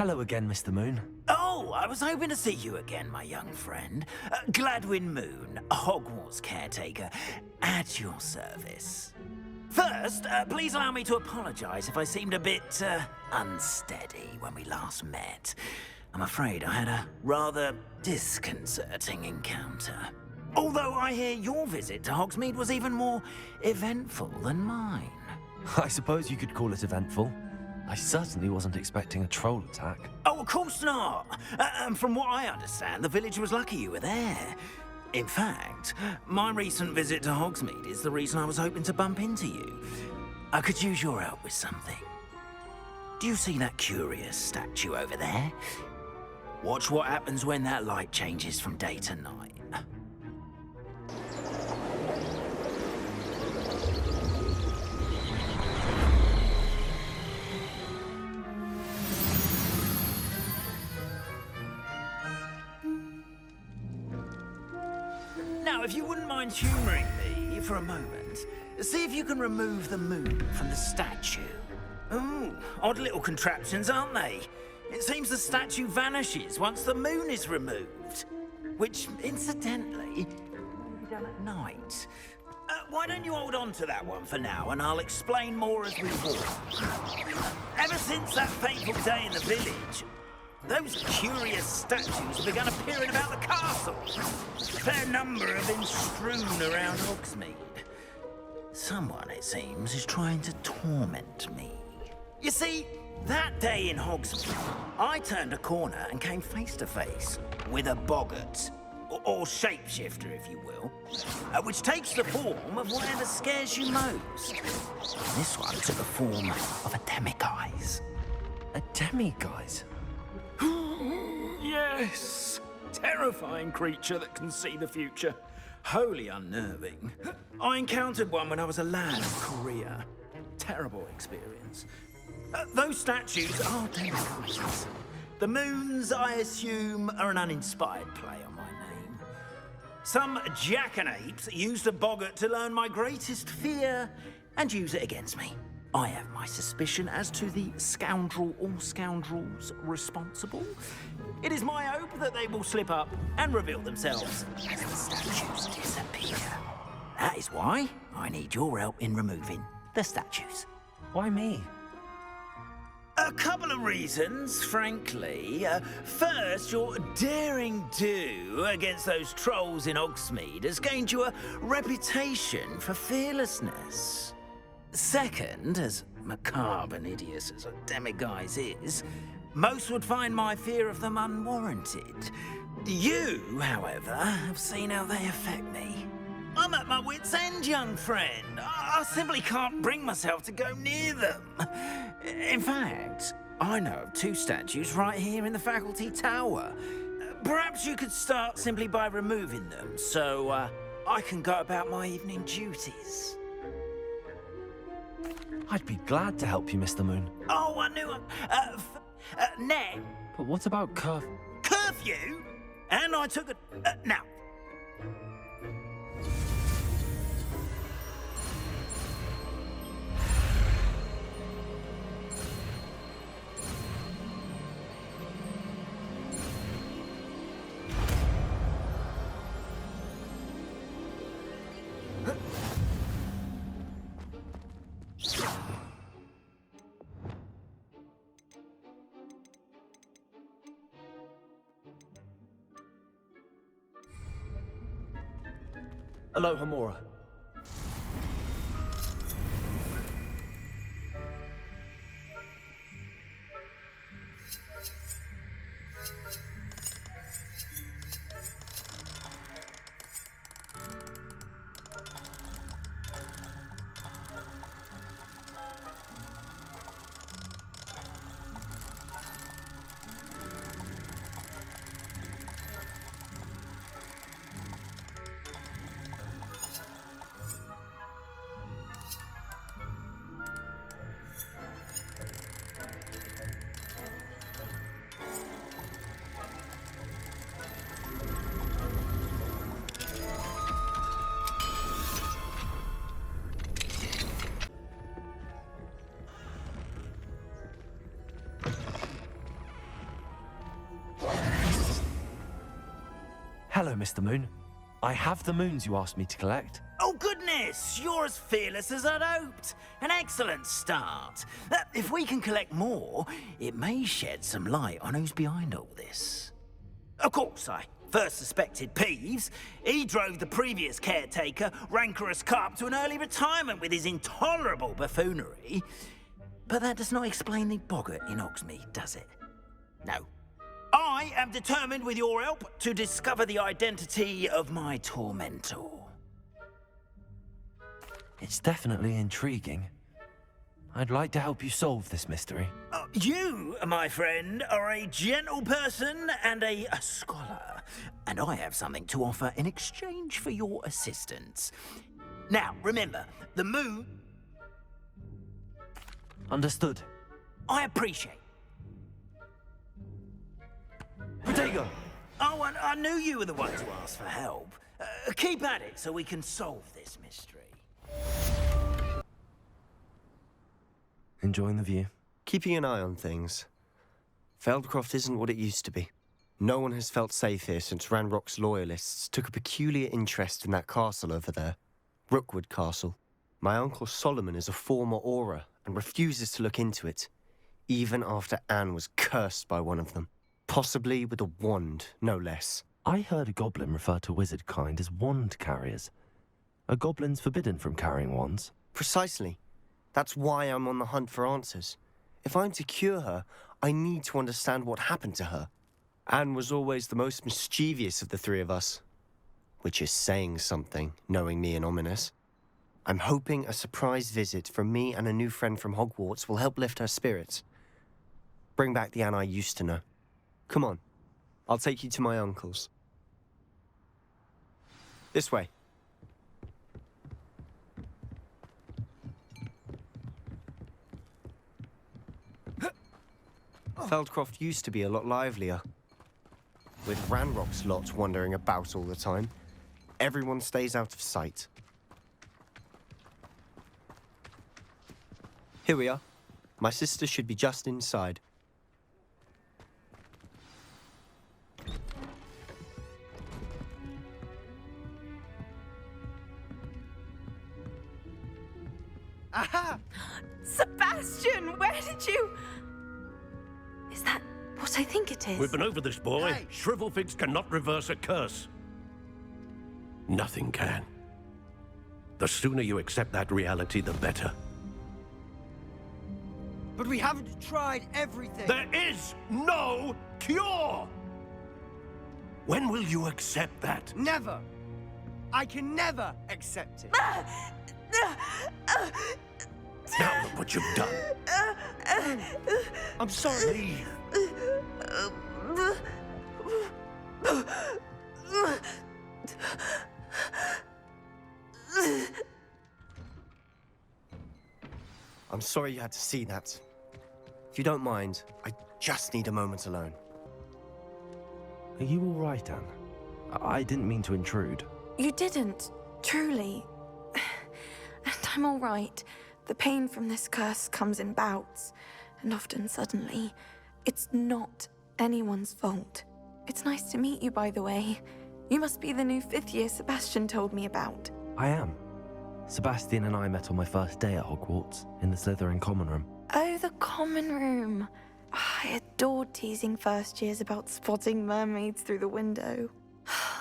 Hello again, Mr. Moon. Oh, I was hoping to see you again, my young friend. Gladwin Moon, Hogwarts caretaker, at your service. First, please allow me to apologize if I seemed a bit, unsteady when we last met. I'm afraid I had a rather disconcerting encounter. Although I hear your visit to Hogsmeade was even more eventful than mine. I suppose you could call it eventful. I certainly wasn't expecting a troll attack. Oh, of course not. And from what I understand, the village was lucky you were there. In fact, my recent visit to Hogsmeade is the reason I was hoping to bump into you. I could use your help with something. Do you see that curious statue over there? Watch what happens when that light changes from day to night. Now, if you wouldn't mind humouring me for a moment, see if you can remove the moon from the statue. Ooh, odd little contraptions, aren't they? It seems the statue vanishes once the moon is removed. Which, incidentally, will be done at night. Why don't you hold on to that one for now, and I'll explain more as we walk. Ever since that fateful day in the village, those curious statues have begun appearing about the castle. A fair number have been strewn around Hogsmeade. Someone, it seems, is trying to torment me. You see, that day in Hogsmeade, I turned a corner and came face to face with a boggart, or shapeshifter, if you will, which takes the form of whatever scares you most. This one took the form of a demiguise. A demiguise? Yes! Terrifying creature that can see the future. Wholly unnerving. I encountered one when I was a lad in Korea. Terrible experience. Those statues are demiguises. The moons, I assume, are an uninspired play on my name. Some jackanapes used a boggart to learn my greatest fear and use it against me. I have my suspicion as to the scoundrel or scoundrels responsible. It is my hope that they will slip up and reveal themselves as the statues disappear. That is why I need your help in removing the statues. Why me? A couple of reasons, frankly. First, your daring do against those trolls in Hogsmeade has gained you a reputation for fearlessness. Second, as macabre and hideous as a demiguise is, most would find my fear of them unwarranted. You, however, have seen how they affect me. I'm at my wit's end, young friend. I simply can't bring myself to go near them. In fact, I know of two statues right here in the faculty tower. Perhaps you could start simply by removing them, so I can go about my evening duties. I'd be glad to help you, Mr. Moon. Oh, I knew it. Ned. But what about Curfew? And I took a... now. Aloha Mora. Hello, Mr. Moon. I have the moons you asked me to collect. Oh, goodness! You're as fearless as I'd hoped. An excellent start. If we can collect more, it may shed some light on who's behind all this. Of course, I first suspected Peeves. He drove the previous caretaker, Rancorous Carp, to an early retirement with his intolerable buffoonery. But that does not explain the boggart in Hogsmeade, does it? No. I am determined, with your help, to discover the identity of my tormentor. It's definitely intriguing. I'd like to help you solve this mystery. You, my friend, are a gentle person and a scholar, and I have something to offer in exchange for your assistance. Now, remember, the moon... Understood. I appreciate. Protego! Oh, I knew you were the one to ask for help. Keep at it so we can solve this mystery. Enjoying the view? Keeping an eye on things. Feldcroft isn't what it used to be. No one has felt safe here since Ranrock's loyalists took a peculiar interest in that castle over there. Rookwood Castle. My uncle Solomon is a former Auror and refuses to look into it, even after Anne was cursed by one of them. Possibly with a wand, no less. I heard a goblin refer to wizard kind as wand carriers. Are goblins forbidden from carrying wands? Precisely. That's why I'm on the hunt for answers. If I'm to cure her, I need to understand what happened to her. Anne was always the most mischievous of the three of us. Which is saying something, knowing me and Ominous. I'm hoping a surprise visit from me and a new friend from Hogwarts will help lift her spirits. Bring back the Anne I used to know. Come on, I'll take you to my uncle's. This way. Feldcroft used to be a lot livelier. With Ranrock's lot wandering about all the time, everyone stays out of sight. Here we are. My sister should be just inside. Aha! Sebastian, where did you... Is that what I think it is? We've been over this, boy. Hey. Shrivelfigs cannot reverse a curse. Nothing can. The sooner you accept that reality, the better. But we haven't tried everything. There is no cure! When will you accept that? Never. I can never accept it. Now look what you've done. I'm sorry. Leave. I'm sorry you had to see that. If you don't mind, I just need a moment alone. Are you all right, Anne? I didn't mean to intrude. You didn't, truly. And I'm all right. The pain from this curse comes in bouts, and often suddenly. It's not anyone's fault. It's nice to meet you, by the way. You must be the new 5th year Sebastian told me about. I am. Sebastian and I met on my first day at Hogwarts, in the Slytherin common room. Oh, the common room. I adored teasing first years about spotting mermaids through the window.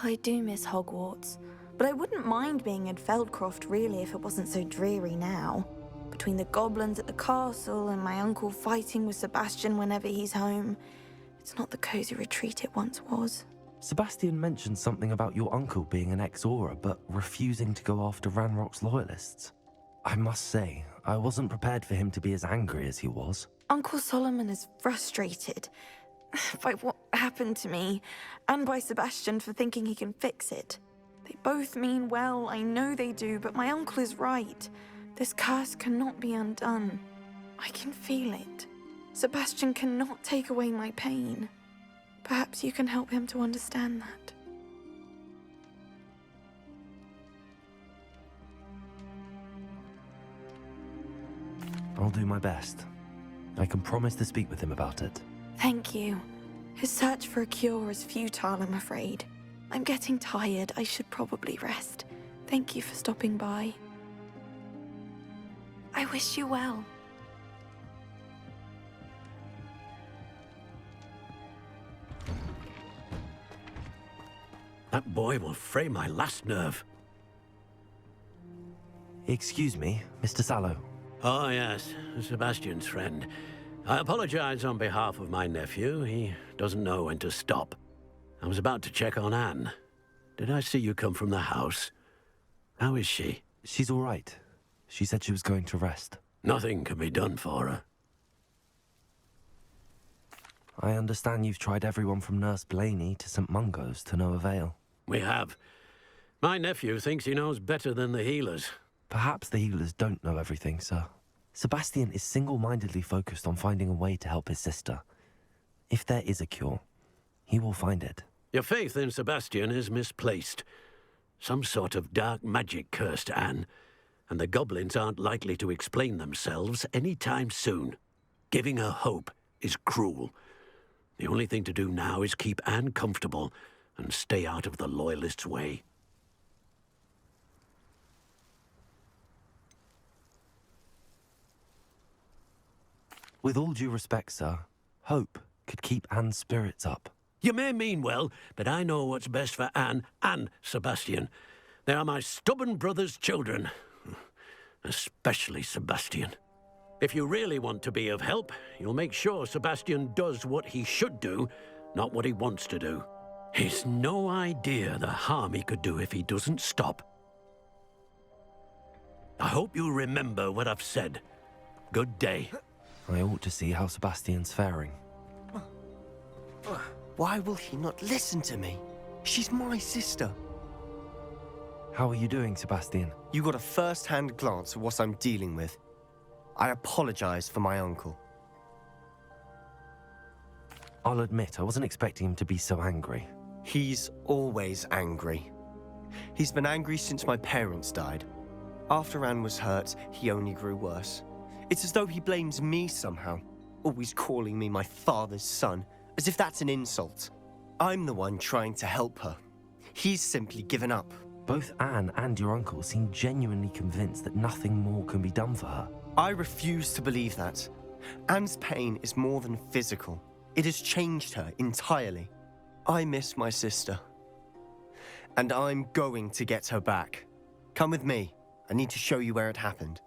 I do miss Hogwarts, but I wouldn't mind being in Feldcroft really if it wasn't so dreary now. Between the goblins at the castle and my uncle fighting with Sebastian whenever he's home, it's not the cozy retreat it once was. Sebastian mentioned something about your uncle being an ex-Auror, but refusing to go after Ranrock's loyalists. I must say, I wasn't prepared for him to be as angry as he was. Uncle Solomon is frustrated by what happened to me, and by Sebastian for thinking he can fix it. They both mean well, I know they do, but my uncle is right. This curse cannot be undone. I can feel it. Sebastian cannot take away my pain. Perhaps you can help him to understand that. I'll do my best. I can promise to speak with him about it. Thank you. His search for a cure is futile, I'm afraid. I'm getting tired. I should probably rest. Thank you for stopping by. I wish you well. That boy will fray my last nerve. Excuse me, Mr. Sallow. Oh, yes, Sebastian's friend. I apologize on behalf of my nephew. He doesn't know when to stop. I was about to check on Anne. Did I see you come from the house? How is she? She's all right. She said she was going to rest. Nothing can be done for her. I understand you've tried everyone from Nurse Blaney to St. Mungo's to no avail. We have. My nephew thinks he knows better than the healers. Perhaps the healers don't know everything, sir. Sebastian is single-mindedly focused on finding a way to help his sister. If there is a cure, he will find it. Your faith in Sebastian is misplaced. Some sort of dark magic cursed Anne, and the goblins aren't likely to explain themselves any time soon. Giving her hope is cruel. The only thing to do now is keep Anne comfortable and stay out of the Loyalists' way. With all due respect, sir, hope could keep Anne's spirits up. You may mean well, but I know what's best for Anne and Sebastian. They are my stubborn brother's children. Especially Sebastian. If you really want to be of help, you'll make sure Sebastian does what he should do, not what he wants to do. He's no idea the harm he could do if he doesn't stop. I hope you remember what I've said. Good day. I ought to see how Sebastian's faring. Why will he not listen to me? She's my sister. How are you doing, Sebastian? You got a first-hand glance at what I'm dealing with. I apologize for my uncle. I'll admit, I wasn't expecting him to be so angry. He's always angry. He's been angry since my parents died. After Anne was hurt, he only grew worse. It's as though he blames me somehow, always calling me my father's son, as if that's an insult. I'm the one trying to help her. He's simply given up. Both Anne and your uncle seem genuinely convinced that nothing more can be done for her. I refuse to believe that. Anne's pain is more than physical. It has changed her entirely. I miss my sister. And I'm going to get her back. Come with me. I need to show you where it happened.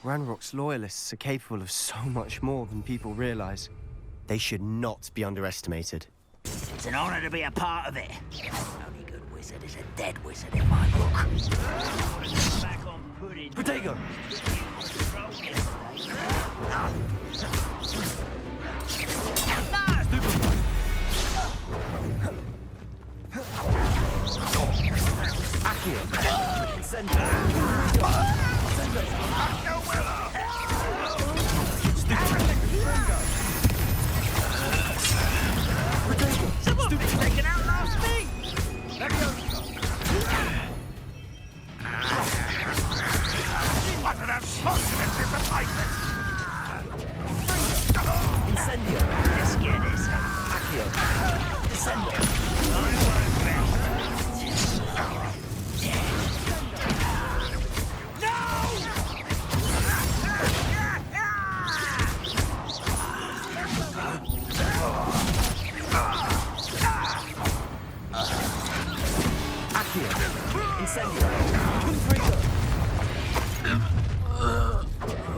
Ranrock's Loyalists are capable of so much more than people realize. They should not be underestimated. It's an honor to be a part of it. Only good wizard is a dead wizard in my book. Back on pudding. Potato! Someone's taken out last thing! What an unfortunate disappointment! Incendio! Let's get this. Accio. Descendo. I won't rest.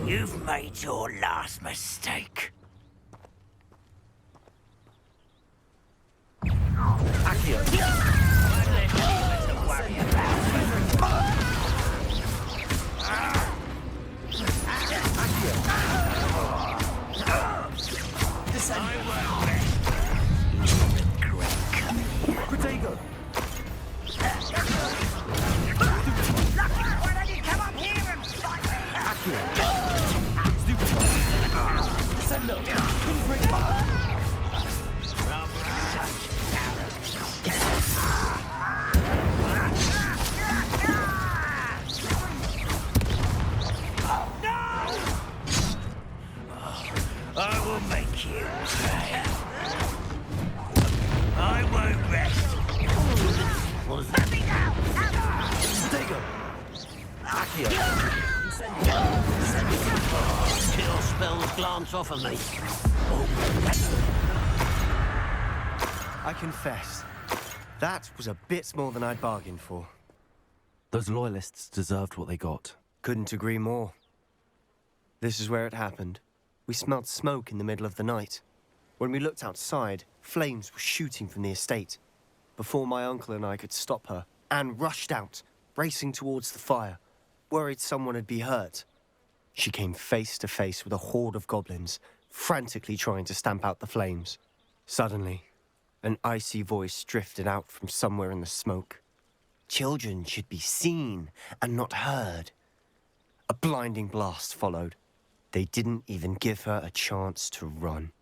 You've made your last mistake. I will make you pay. I won't Kill spells glance off of me. I confess, that was a bit more than I'd bargained for. Those loyalists deserved what they got. Couldn't agree more. This is where it happened. We smelled smoke in the middle of the night. When we looked outside, flames were shooting from the estate. Before my uncle and I could stop her, Anne rushed out, racing towards the fire, worried someone had been hurt. She came face to face with a horde of goblins, frantically trying to stamp out the flames. Suddenly, an icy voice drifted out from somewhere in the smoke. Children should be seen and not heard. A blinding blast followed. They didn't even give her a chance to run.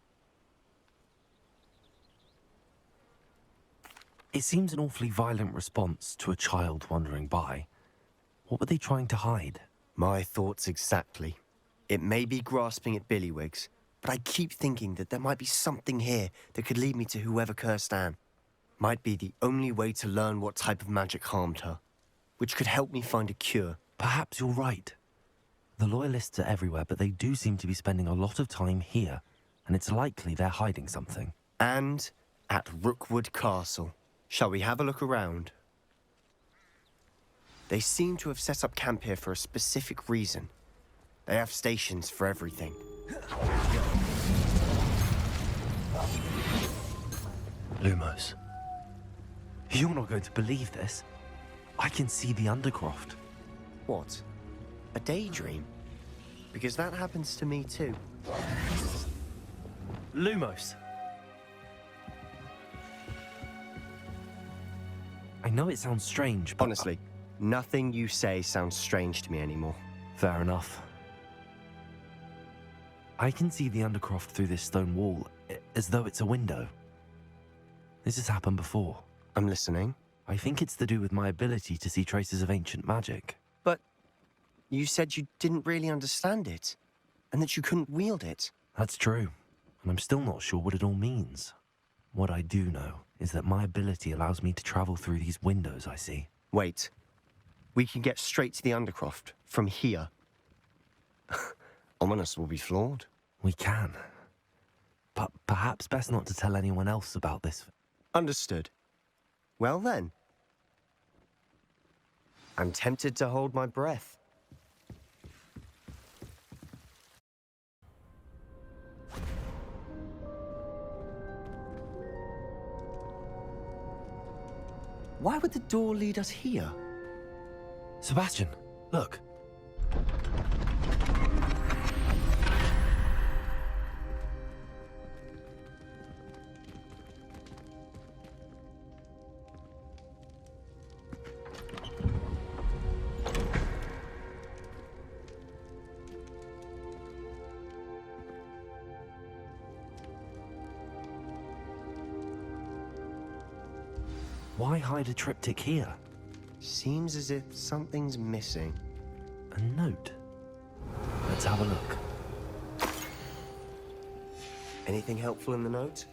It seems an awfully violent response to a child wandering by. What were they trying to hide? My thoughts exactly. It may be grasping at Billywigs, but I keep thinking that there might be something here that could lead me to whoever cursed Anne. Might be the only way to learn what type of magic harmed her, which could help me find a cure. Perhaps you're right. The Loyalists are everywhere, but they do seem to be spending a lot of time here, and it's likely they're hiding something. And at Rookwood Castle. Shall we have a look around? They seem to have set up camp here for a specific reason. They have stations for everything. Lumos. You're not going to believe this. I can see the Undercroft. What? A daydream? Because that happens to me too. Lumos! I know it sounds strange, but... Honestly, nothing you say sounds strange to me anymore. Fair enough. I can see the Undercroft through this stone wall, as though it's a window. This has happened before. I'm listening. I think it's to do with my ability to see traces of ancient magic. But you said you didn't really understand it, and that you couldn't wield it. That's true, and I'm still not sure what it all means. What I do know is that my ability allows me to travel through these windows I see. Wait. We can get straight to the Undercroft from here. Ominous will be flawed. We can. But perhaps best not to tell anyone else about this. Understood. Well then. I'm tempted to hold my breath. Why would the door lead us here? Sebastian, look. Why hide a triptych here? Seems as if something's missing. A note. Let's have a look. Anything helpful in the note?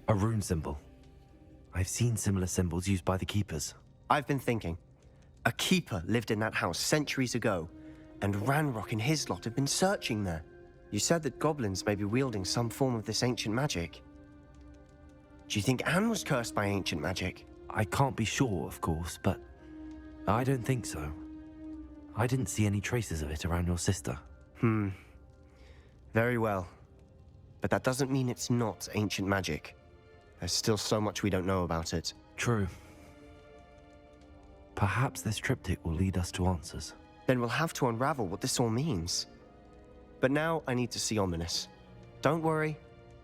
A rune symbol. I've seen similar symbols used by the keepers. I've been thinking. A keeper lived in that house centuries ago, and Ranrock and his lot have been searching there. You said that goblins may be wielding some form of this ancient magic. Do you think Anne was cursed by ancient magic? I can't be sure, of course, but I don't think so. I didn't see any traces of it around your sister. Very well. But that doesn't mean it's not ancient magic. There's still so much we don't know about it. True. Perhaps this triptych will lead us to answers. Then we'll have to unravel what this all means. But now I need to see Ominous. Don't worry,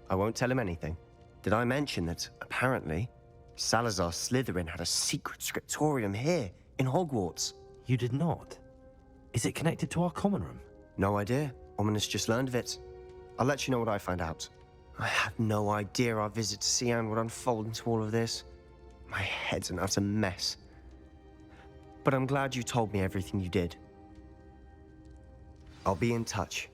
I won't tell him anything. Did I mention that, apparently, Salazar Slytherin had a secret scriptorium here, in Hogwarts? You did not? Is it connected to our common room? No idea. Ominous just learned of it. I'll let you know what I find out. I had no idea our visit to Cian would unfold into all of this. My head's an utter mess. But I'm glad you told me everything you did. I'll be in touch.